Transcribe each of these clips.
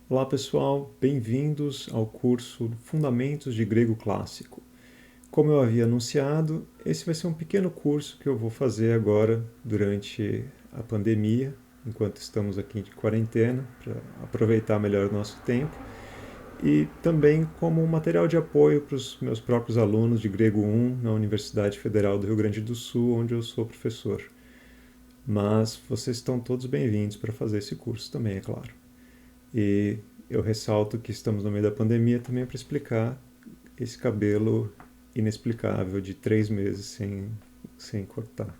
Olá pessoal, bem-vindos ao curso Fundamentos de Grego Clássico. Como eu havia anunciado, esse vai ser um pequeno curso que eu vou fazer agora durante a pandemia, enquanto estamos aqui de quarentena, para aproveitar melhor o nosso tempo, e também como um material de apoio para os meus próprios alunos de Grego 1 na Universidade Federal do Rio Grande do Sul, onde eu sou professor. Mas vocês estão todos bem-vindos para fazer esse curso também, é claro. E eu ressalto que estamos no meio da pandemia também para explicar esse cabelo inexplicável de 3 meses sem cortar.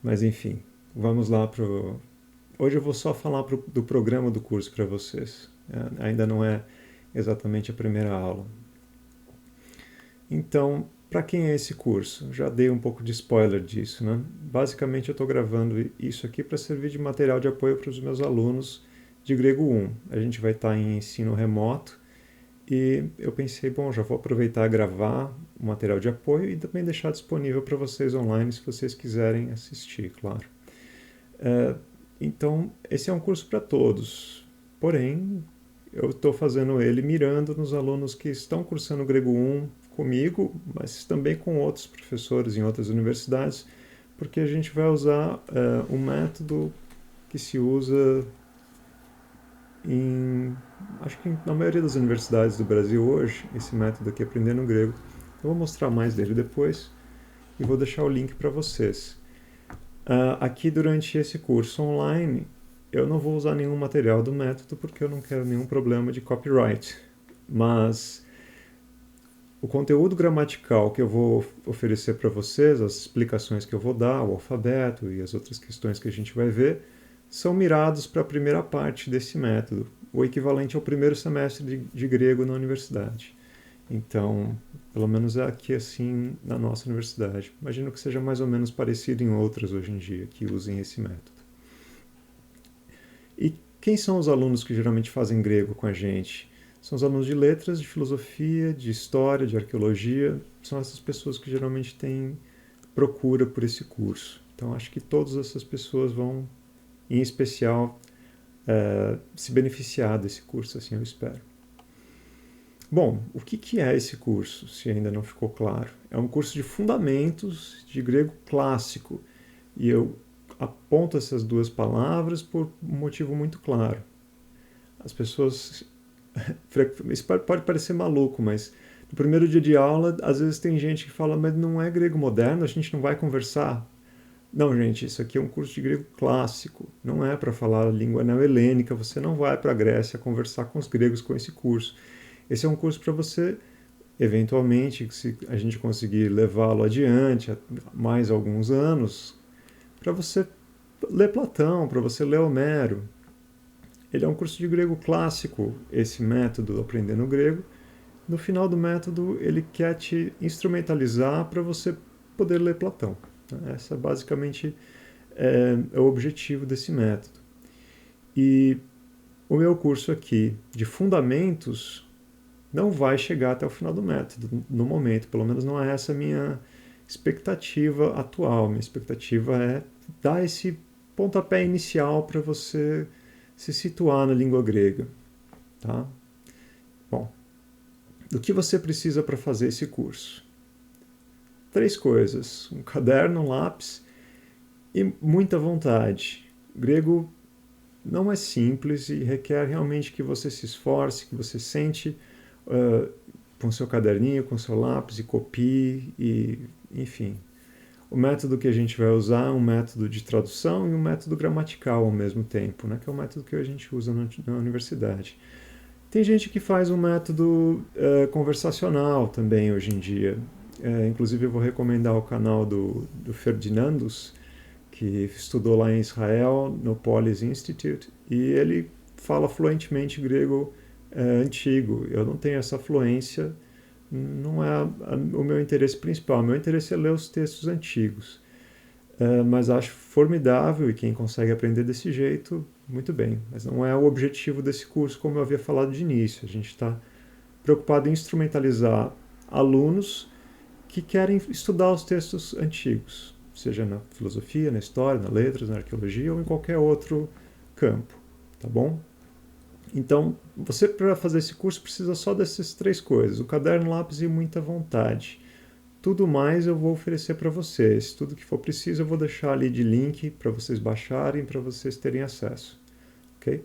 Mas enfim, vamos lá pro. Hoje eu vou só falar do programa do curso para vocês. Ainda não é exatamente a primeira aula. Então, para quem é esse curso? Já dei um pouco de spoiler disso, né? Basicamente eu estou gravando isso aqui para servir de material de apoio para os meus alunos de Grego 1. A gente vai estar em ensino remoto e eu pensei, bom, já vou aproveitar e gravar o material de apoio e também deixar disponível para vocês online se vocês quiserem assistir, claro. Então, esse é um curso para todos, porém, eu estou fazendo ele mirando nos alunos que estão cursando Grego 1 comigo, mas também com outros professores em outras universidades, porque a gente vai usar um método que se usa acho que na maioria das universidades do Brasil hoje, esse método aqui, Aprendendo Grego. Eu vou mostrar mais dele depois e vou deixar o link para vocês. Aqui durante esse curso online, eu não vou usar nenhum material do método porque eu não quero nenhum problema de copyright, mas o conteúdo gramatical que eu vou oferecer para vocês, as explicações que eu vou dar, o alfabeto e as outras questões que a gente vai ver, são mirados para a primeira parte desse método, o equivalente ao primeiro semestre de grego na universidade. Então, pelo menos é aqui assim na nossa universidade. Imagino que seja mais ou menos parecido em outras hoje em dia que usem esse método. E quem são os alunos que geralmente fazem grego com a gente? São os alunos de letras, de filosofia, de história, de arqueologia. São essas pessoas que geralmente têm procura por esse curso. Então, acho que todas essas pessoas vão, em especial, se beneficiar desse curso, assim eu espero. Bom, o que é esse curso, se ainda não ficou claro? É um curso de fundamentos de grego clássico. E eu aponto essas duas palavras por um motivo muito claro. As pessoas. Isso pode parecer maluco, mas no primeiro dia de aula, às vezes tem gente que fala, mas não é grego moderno, a gente não vai conversar. Não, gente, isso aqui é um curso de grego clássico. Não é para falar a língua neo-helênica. Você não vai para a Grécia conversar com os gregos com esse curso. Esse é um curso para você, eventualmente, se a gente conseguir levá-lo adiante mais alguns anos, para você ler Platão, para você ler Homero. Ele é um curso de grego clássico, esse método Aprendendo Grego. No final do método, ele quer te instrumentalizar para você poder ler Platão. Essa basicamente é o objetivo desse método. E o meu curso aqui de fundamentos não vai chegar até o final do método, no momento, pelo menos não é essa a minha expectativa atual. Minha expectativa é dar esse pontapé inicial para você se situar na língua grega. Tá? Bom, do que você precisa para fazer esse curso? 3 coisas: um caderno, um lápis e muita vontade. Grego não é simples e requer realmente que você se esforce, que você sente com seu caderninho, com seu lápis e copie, e enfim. O método que a gente vai usar é um método de tradução e um método gramatical ao mesmo tempo, né, que é o método que a gente usa na universidade. Tem gente que faz um método conversacional também hoje em dia. Inclusive eu vou recomendar o canal do Ferdinandus, que estudou lá em Israel, no Polis Institute, e ele fala fluentemente grego antigo. Eu não tenho essa fluência, não é o meu interesse principal. O meu interesse é ler os textos antigos. Mas acho formidável, e quem consegue aprender desse jeito, muito bem. Mas não é o objetivo desse curso, como eu havia falado de início. A gente está preocupado em instrumentalizar alunos que querem estudar os textos antigos, seja na filosofia, na história, na letras, na arqueologia ou em qualquer outro campo, tá bom? Então, você para fazer esse curso precisa só dessas 3 coisas, o caderno, lápis e muita vontade. Tudo mais eu vou oferecer para vocês, tudo que for preciso eu vou deixar ali de link para vocês baixarem, para vocês terem acesso, ok?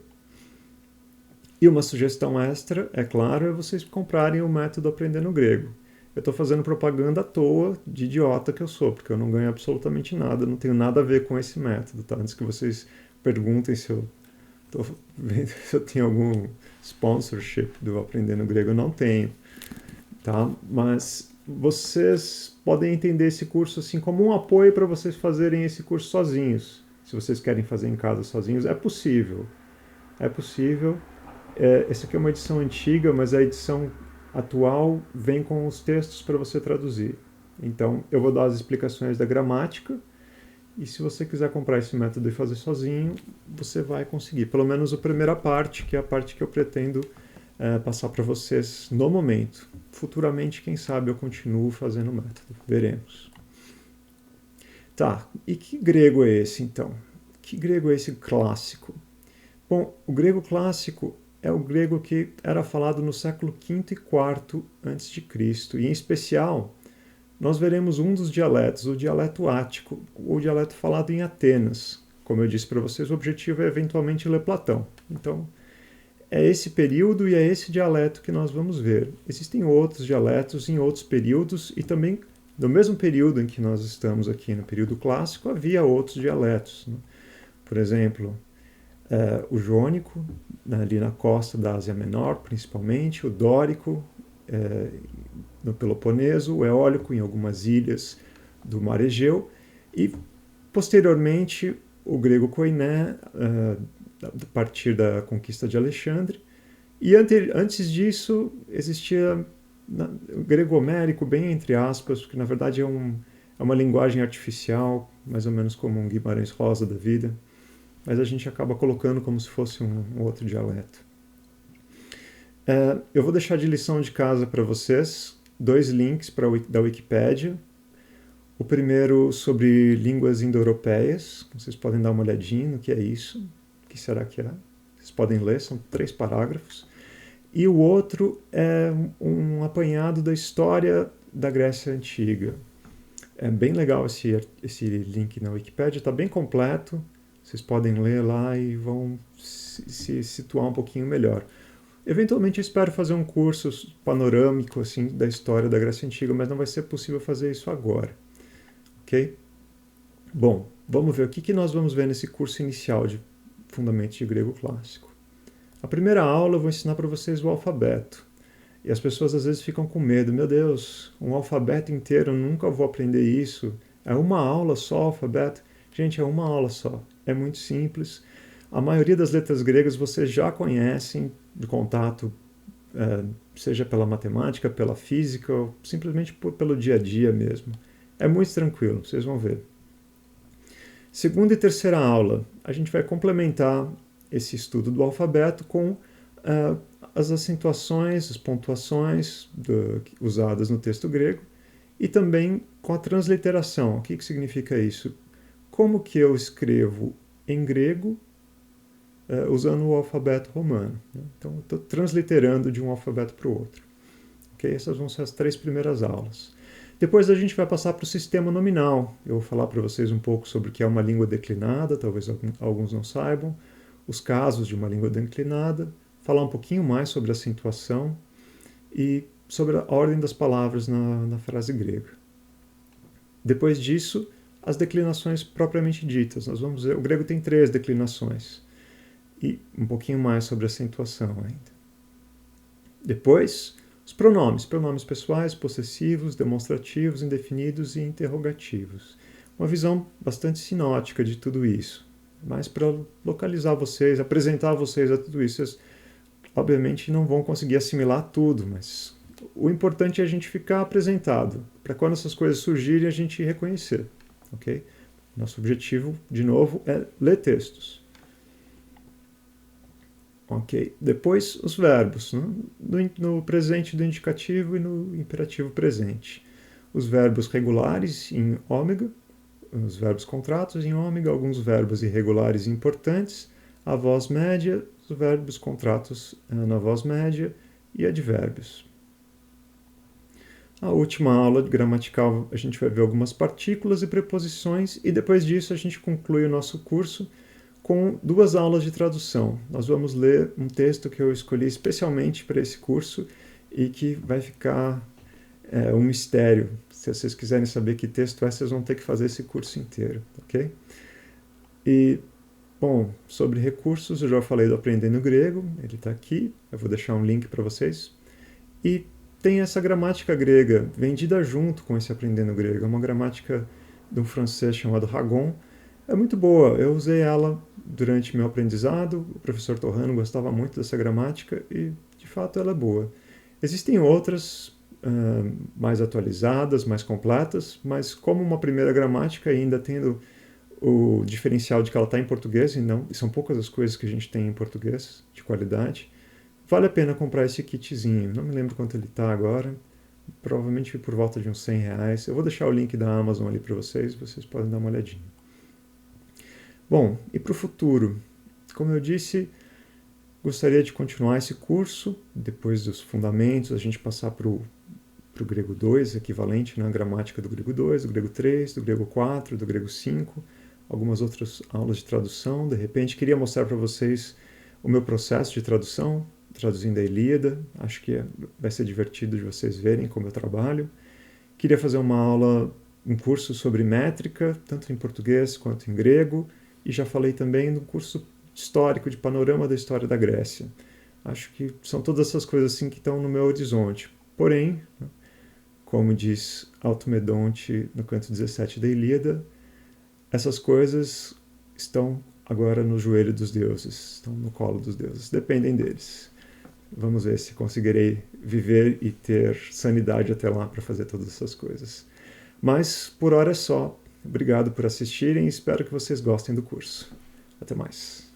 E uma sugestão extra, é claro, é vocês comprarem o método Aprendendo Grego. Eu estou fazendo propaganda à toa, de idiota que eu sou, porque eu não ganho absolutamente nada, não tenho nada a ver com esse método, tá? Antes que vocês perguntem se eu tô vendo se eu tenho algum sponsorship do Aprendendo Grego, eu não tenho, tá? Mas vocês podem entender esse curso assim como um apoio para vocês fazerem esse curso sozinhos. Se vocês querem fazer em casa sozinhos, é possível. É possível. Essa aqui é uma edição antiga, mas a edição atual vem com os textos para você traduzir. Então, eu vou dar as explicações da gramática, e se você quiser comprar esse método e fazer sozinho, você vai conseguir. Pelo menos a primeira parte, que é a parte que eu pretendo passar para vocês no momento. Futuramente, quem sabe, eu continuo fazendo o método. Veremos. Tá, e que grego é esse, então? Que grego é esse clássico? Bom, o grego clássico é o grego que era falado no século V e IV a.C., e em especial nós veremos um dos dialetos, o dialeto ático, o dialeto falado em Atenas. Como eu disse para vocês, o objetivo é eventualmente ler Platão. Então, é esse período e é esse dialeto que nós vamos ver. Existem outros dialetos em outros períodos e também no mesmo período em que nós estamos aqui, no período clássico, havia outros dialetos, né? Por exemplo, o jônico, ali na costa da Ásia Menor, principalmente, o dórico, no Peloponeso, o eólico em algumas ilhas do Mar Egeu, e posteriormente o grego koiné, a partir da conquista de Alexandre, e antes disso existia o grego homérico, bem entre aspas, porque na verdade é uma linguagem artificial, mais ou menos como um Guimarães Rosa da vida, mas a gente acaba colocando como se fosse um outro dialeto. Eu vou deixar de lição de casa para vocês 2 links da Wikipédia. O primeiro sobre línguas indo-europeias, vocês podem dar uma olhadinha no que é isso, o que será que é. Vocês podem ler, são 3 parágrafos. E o outro é um apanhado da história da Grécia Antiga. É bem legal esse link na Wikipédia, está bem completo. Vocês podem ler lá e vão se situar um pouquinho melhor. Eventualmente eu espero fazer um curso panorâmico assim, da história da Grécia Antiga, mas não vai ser possível fazer isso agora. Ok? Bom, vamos ver o que nós vamos ver nesse curso inicial de Fundamentos de Grego Clássico. A primeira aula eu vou ensinar para vocês o alfabeto. E as pessoas às vezes ficam com medo. Meu Deus, um alfabeto inteiro, eu nunca vou aprender isso. É uma aula só, alfabeto? Gente, é uma aula só. É muito simples. A maioria das letras gregas vocês já conhecem de contato, seja pela matemática, pela física, ou simplesmente pelo dia a dia mesmo. É muito tranquilo, vocês vão ver. Segunda e terceira aula, a gente vai complementar esse estudo do alfabeto com as acentuações, as pontuações usadas no texto grego e também com a transliteração. O que significa isso? Como que eu escrevo em grego usando o alfabeto romano, né? Então, eu estou transliterando de um alfabeto para o outro. Okay? Essas vão ser as 3 primeiras aulas. Depois a gente vai passar para o sistema nominal. Eu vou falar para vocês um pouco sobre o que é uma língua declinada, talvez alguns não saibam, os casos de uma língua declinada, falar um pouquinho mais sobre a acentuação e sobre a ordem das palavras na frase grega. Depois disso, as declinações propriamente ditas. Nós vamos ver, o grego tem 3 declinações. E um pouquinho mais sobre a acentuação ainda. Depois, os pronomes. Pronomes pessoais, possessivos, demonstrativos, indefinidos e interrogativos. Uma visão bastante sinótica de tudo isso. Mas para localizar vocês, apresentar vocês a tudo isso, vocês obviamente não vão conseguir assimilar tudo, mas o importante é a gente ficar apresentado, para quando essas coisas surgirem a gente reconhecer, ok? Nosso objetivo, de novo, é ler textos. Ok? Depois, os verbos, né? no presente do indicativo e no imperativo presente. Os verbos regulares em ômega, os verbos contratos em ômega, alguns verbos irregulares importantes, a voz média, verbos, contratos na voz média e advérbios. A última aula de gramatical a gente vai ver algumas partículas e preposições e depois disso a gente conclui o nosso curso com 2 aulas de tradução. Nós vamos ler um texto que eu escolhi especialmente para esse curso e que vai ficar um mistério. Se vocês quiserem saber que texto é, vocês vão ter que fazer esse curso inteiro, ok? E, bom, sobre recursos, eu já falei do Aprendendo Grego, ele está aqui, eu vou deixar um link para vocês. E tem essa gramática grega vendida junto com esse Aprendendo Grego, é uma gramática de um francês chamado Ragon. É muito boa, eu usei ela durante meu aprendizado, o professor Torrano gostava muito dessa gramática e, de fato, ela é boa. Existem outras mais atualizadas, mais completas, mas como uma primeira gramática, ainda tendo o diferencial de que ela está em português, e são poucas as coisas que a gente tem em português de qualidade, vale a pena comprar esse kitzinho. Não me lembro quanto ele está agora, provavelmente por volta de uns R$100. Eu vou deixar o link da Amazon ali para vocês podem dar uma olhadinha. Bom, e para o futuro? Como eu disse, gostaria de continuar esse curso, depois dos fundamentos, a gente passar para o grego 2, equivalente na gramática do grego 2, do grego 3, do grego 4, do grego 5, algumas outras aulas de tradução. De repente, queria mostrar para vocês o meu processo de tradução, traduzindo a Ilíada. Acho que vai ser divertido de vocês verem como eu trabalho. Queria fazer um curso sobre métrica, tanto em português quanto em grego, e já falei também do curso histórico de panorama da história da Grécia. Acho que são todas essas coisas assim que estão no meu horizonte. Porém, como diz Automedonte no canto 17 da Ilíada, essas coisas estão agora no joelho dos deuses, estão no colo dos deuses, dependem deles. Vamos ver se conseguirei viver e ter sanidade até lá para fazer todas essas coisas. Mas por hora é só. Obrigado por assistirem e espero que vocês gostem do curso. Até mais.